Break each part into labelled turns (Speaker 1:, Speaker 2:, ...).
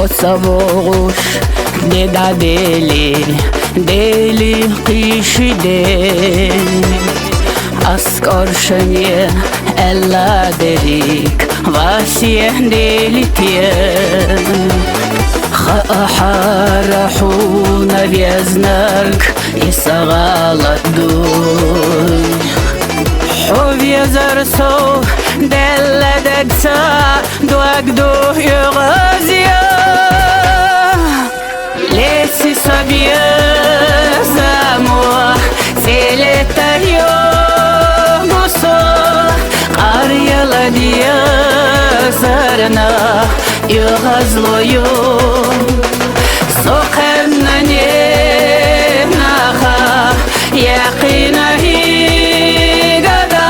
Speaker 1: Osavogush deda deli qishide Askorshanye ella derik Vasiyeh delitie Harahuna vjeznark Isagalat duj Huvjezarso della degsa Duagdu yugazia Lesi sabia zamua Seletario muso Qaryala diya sarna Yugazloyo Soqemna naha Yaqina higada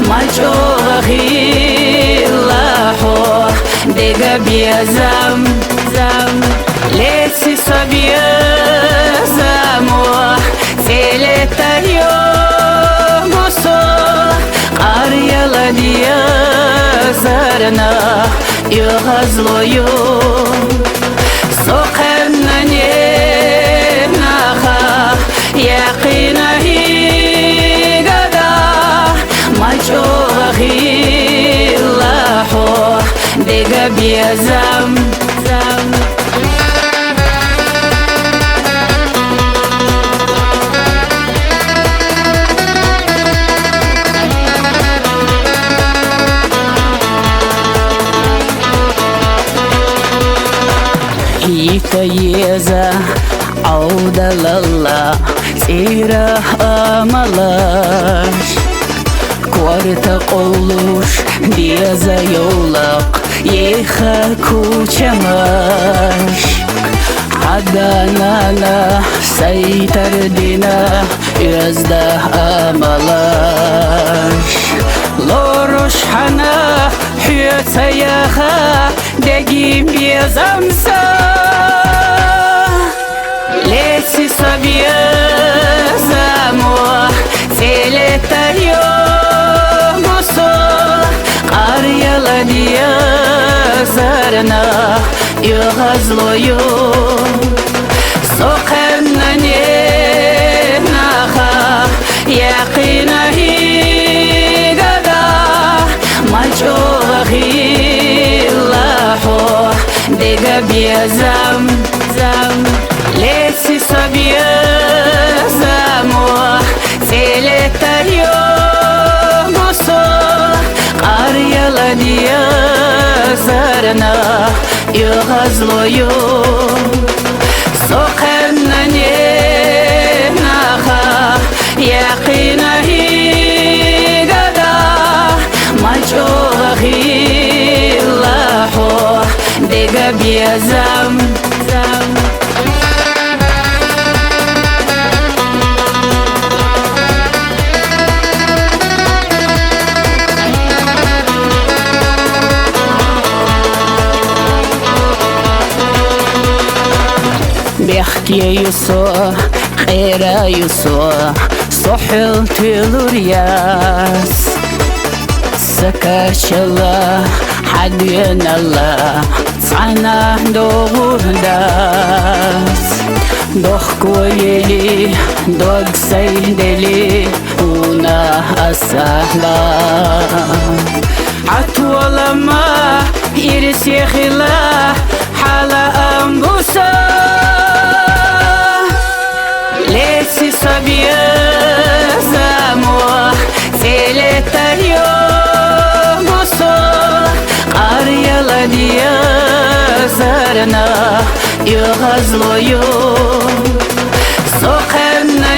Speaker 1: Malchohi laho Dega biya zam Lesi sabia zamua Seletario muso Qaryala diya sarna Yugazloyo Soqemna naha Yaqina higada Malchohi laho Dega biya zam Yeza auda lalla Sira amalash Quarta qolush Diyaza yolaq Yeha kuchamash Adanana saytardina Yazda amalash Lorosh hana Hüyatsayaha Degim yazamsa Lesi sabia zamua Seletario muso Qaryala diya sarna Yugazloyo Soqemna naha Yaqina higada Malchohi laho Dega biya zam Lesi sabia zamua Seletario muso Qaryala diya sarna Yugazloyo Soqemna naha Yaqina higada Malchohi laho Dega biya zam Bexkiye yuso, qera yuso Sohil tülüryas Sakarşala Hadyenala Sana doğurdas Doh koyeli Dog saydeli Una asahla Atwalama Iris yekhila Hala ambusa Lesi sabia zamua Seletario muso Qaryala diya sarna Yugazloyo Soqemna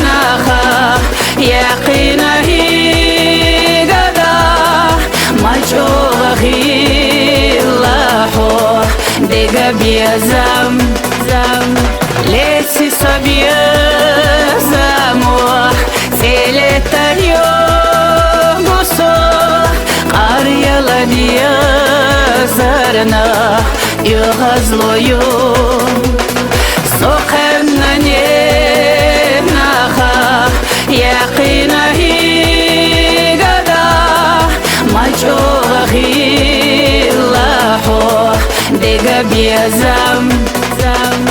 Speaker 1: naha Yaqina higada Malchohi laho Dega biya zam Lesi sabia zamua Seletario muso Qaryala diya sarna Yugazloyo Soqemna naha Yaqina higada Malchohi laho biazam zam.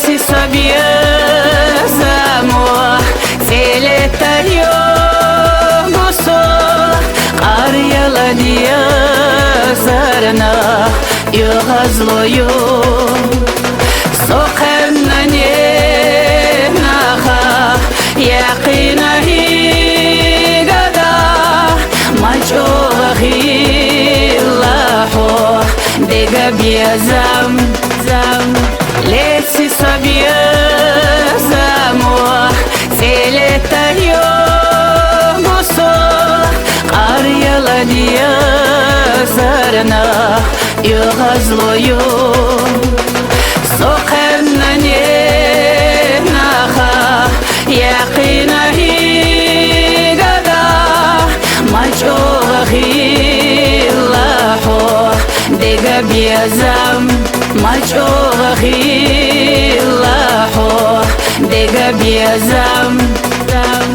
Speaker 1: Si sabia zamor Seletario moso Qaryala diya sarna Yuhazloyo Soqanna naha Yaqina higada Macho ghillahu Dega biazam zam Lesi sabia zamor Seletario moso Qaryala diya sarna Yuhazloyo Soqanna naha Yaqina higada Macho ghillahu Dega biazam Macho ghillahu Dega biazam zam.